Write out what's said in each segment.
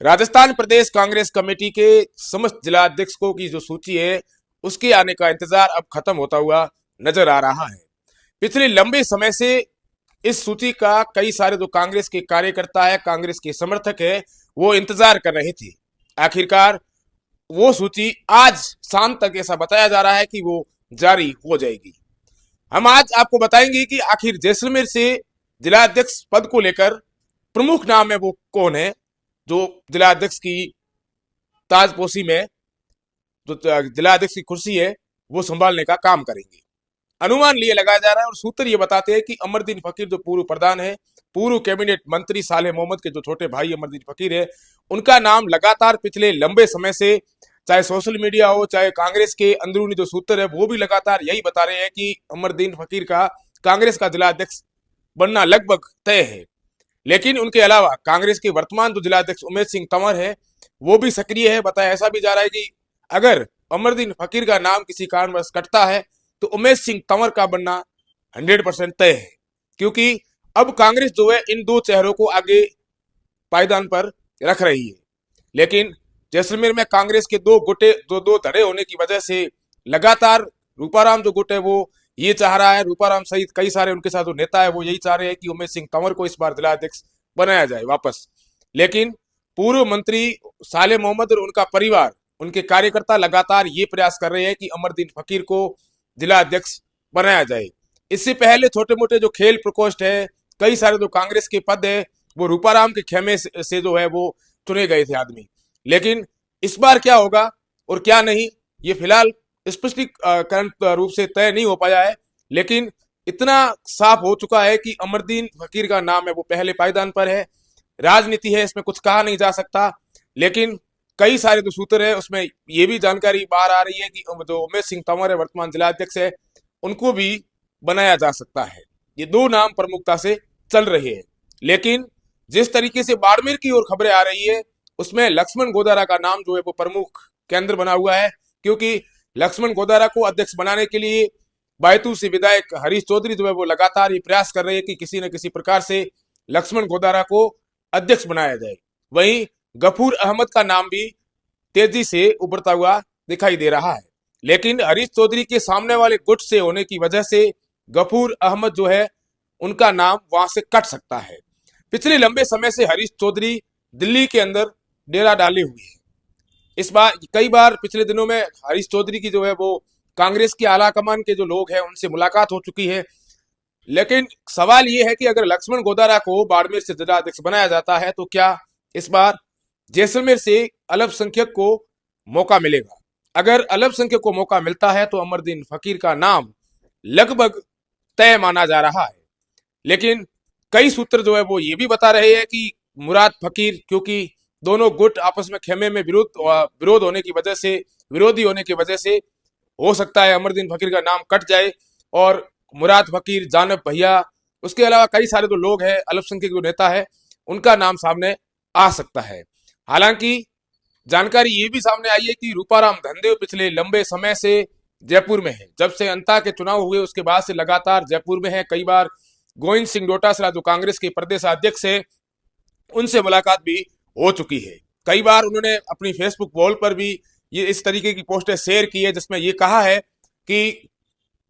राजस्थान प्रदेश Congress committee के समस्त जिलाध्यक्षों की जो सूची है उसके आने का इंतजार अब खत्म होता हुआ नजर आ रहा है। पिछले लंबे समय से इस सूची का कई सारे जो कांग्रेस के कार्यकर्ता है, कांग्रेस के समर्थक है, वो इंतजार कर रहे थे। आखिरकार वो सूची आज शाम तक ऐसा बताया जा रहा है कि वो जारी हो जाएगी। हम आज आपको बताएंगे कि आखिर जैसलमेर से जिलाध्यक्ष पद को लेकर प्रमुख नाम है वो कौन है, जो जिलाध्यक्ष की ताजपोशी में जो जिलाध्यक्ष की कुर्सी है वो संभालने का काम करेंगे। अनुमान लिए लगाया जा रहा है और सूत्र ये बताते हैं कि अमरदीन फकीर जो पूर्व प्रधान है, पूर्व कैबिनेट मंत्री सालेह मोहम्मद के जो छोटे भाई अमरदीन फकीर है, उनका नाम लगातार पिछले लंबे समय से, चाहे सोशल मीडिया हो चाहे कांग्रेस के अंदरूनी जो सूत्र है वो भी लगातार यही बता रहे हैं कि अमरदीन फकीर का कांग्रेस का जिलाध्यक्ष बनना लगभग तय है। लेकिन उनके अलावा कांग्रेस के वर्तमान जो जिलाध्यक्ष उमेश सिंह तंवर है वो भी सक्रिय है। बताया ऐसा भी जा रहा है कि अगर अमरदीन फकीर का नाम किसी कारणवश कटता है तो उमेश सिंह तंवर का बनना 100% तय है, क्योंकि अब कांग्रेस जो है इन दो चेहरों को आगे पायदान पर रख रही है। लेकिन जैसलमेर में कांग्रेस के दो गुटे दो धड़े होने की वजह से लगातार रूपाराम जो गुट है वो ये चाह रहा है, रूपाराम सहित कई सारे उनके साथ जो नेता है वो यही चाह रहे हैं कि उमेश सिंह तंवर को इस बार जिलाध्यक्ष बनाया जाए वापस। लेकिन पूर्व मंत्री सालेह मोहम्मद और उनका परिवार, उनके कार्यकर्ता लगातार ये प्रयास कर रहे हैं कि अमरदीन फकीर को जिलाध्यक्ष बनाया जाए। इससे पहले छोटे मोटे जो खेल प्रकोष्ठ है, कई सारे जो कांग्रेस के पद है वो रूपाराम के खेमे से जो है वो चुने गए थे आदमी। लेकिन इस बार क्या होगा और क्या नहीं, ये फिलहाल स्पष्टीकरण रूप से तय नहीं हो पाया है। लेकिन इतना साफ हो चुका है कि अमरदीन फकीर का नाम है वो पहले पायदान पर है। राजनीति है, इसमें कुछ कहा नहीं जा सकता, लेकिन कई सारे जो सूत्र है उसमें ये भी जानकारी बाहर आ रही है कि जो उमेश सिंह तंवर है वर्तमान जिलाध्यक्ष है, उनको भी बनाया जा सकता है। ये दो नाम प्रमुखता से चल रहे हैं। लेकिन जिस तरीके से बाड़मेर की ओर खबरें आ रही है उसमें लक्ष्मण गोदारा का नाम जो है वो प्रमुख केंद्र बना हुआ है, क्योंकि लक्ष्मण गोदारा को अध्यक्ष बनाने के लिए बैतूल से विधायक हरीश चौधरी जो है वो लगातार ये प्रयास कर रहे हैं कि किसी न किसी प्रकार से लक्ष्मण गोदारा को अध्यक्ष बनाया जाए। वहीं गफूर अहमद का नाम भी तेजी से उभरता हुआ दिखाई दे रहा है। लेकिन हरीश चौधरी के सामने वाले गुट से होने की वजह से गफूर अहमद जो है उनका नाम वहां से कट सकता है। पिछले लंबे समय से हरीश चौधरी दिल्ली के अंदर डेरा डाले हुए हैं। इस बार कई बार पिछले दिनों में हरीश चौधरी की जो है वो कांग्रेस की आला कमान के जो लोग हैं उनसे मुलाकात हो चुकी है। लेकिन सवाल ये है कि अगर लक्ष्मण गोदारा को बाड़मेर से जिलाध्यक्ष बनाया जाता है तो क्या इस बार जैसलमेर से अल्पसंख्यक को मौका मिलेगा? अगर अल्पसंख्यक को मौका मिलता है तो अमरदीन फकीर का नाम लगभग तय माना जा रहा है। लेकिन कई सूत्र जो है वो ये भी बता रहे हैं कि मुराद फकीर, क्योंकि दोनों गुट आपस में खेमे में विरोध होने की वजह से, विरोधी होने की वजह से हो सकता है अमरदीन फकीर का नाम कट जाए और मुराद फकीर, जानब भैया, उसके अलावा कई सारे जो लोग हैं अल्पसंख्यक जो नेता है उनका नाम सामने आ सकता है। हालांकि जानकारी ये भी सामने आई है कि रूपाराम धनदेव पिछले लंबे समय से जयपुर में है। जब से अंता के चुनाव हुए उसके बाद से लगातार जयपुर में है। कई बार गोविंद सिंह डोटासरा जो कांग्रेस के प्रदेश अध्यक्ष है उनसे मुलाकात भी हो चुकी है। कई बार उन्होंने अपनी फेसबुक वॉल पर भी ये इस तरीके की पोस्टें शेयर की है जिसमें ये कहा है कि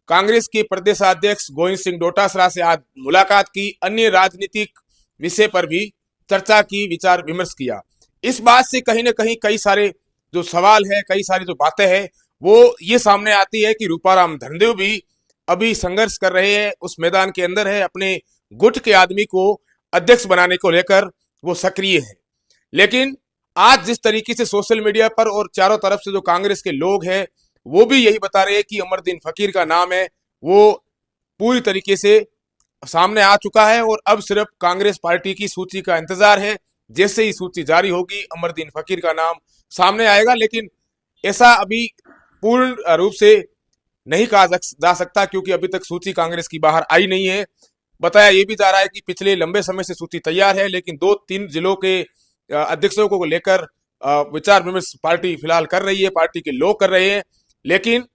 कांग्रेस के प्रदेशाध्यक्ष गोविंद सिंह डोटासरा से आज मुलाकात की, अन्य राजनीतिक विषय पर भी चर्चा की, विचार विमर्श किया। इस बात से कहीं ना कहीं कई सारे जो सवाल है, कई सारी जो बातें हैं वो ये सामने आती है कि रूपाराम धनदेव भी अभी संघर्ष कर रहे हैं, उस मैदान के अंदर है, अपने गुट के आदमी को अध्यक्ष बनाने को लेकर वो सक्रिय है। लेकिन आज जिस तरीके से सोशल मीडिया पर और चारों तरफ से जो कांग्रेस के लोग हैं वो भी यही बता रहे हैं कि अमरदीन फकीर का नाम है वो पूरी तरीके से सामने आ चुका है और अब सिर्फ कांग्रेस पार्टी की सूची का इंतजार है। जैसे ही सूची जारी होगी अमरदीन फकीर का नाम सामने आएगा। लेकिन ऐसा अभी पूर्ण रूप से नहीं कहा जा सकता क्योंकि अभी तक सूची कांग्रेस की बाहर आई नहीं है। बताया ये भी जा रहा है कि पिछले लंबे समय से सूची तैयार है, लेकिन 2-3 जिलों के अध्यक्षों को लेकर विचार विमर्श पार्टी फिलहाल कर रही है, पार्टी के लोग कर रहे हैं। लेकिन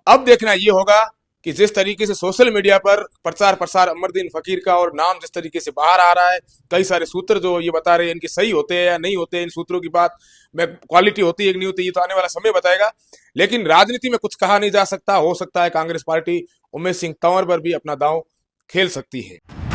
अब देखना ये होगा कि जिस तरीके से सोशल मीडिया पर प्रचार प्रसार अमरदीन फकीर का और नाम जिस तरीके से बाहर आ रहा है, कई सारे सूत्र जो ये बता रहे हैं इनके सही होते हैं या नहीं होते हैं, इन सूत्रों की बात में क्वालिटी होती है कि नहीं होती, ये तो आने वाला समय बताएगा। लेकिन राजनीति में कुछ कहा नहीं जा सकता, हो सकता है कांग्रेस पार्टी उमेश सिंह तंवर पर भी अपना दांव खेल सकती है।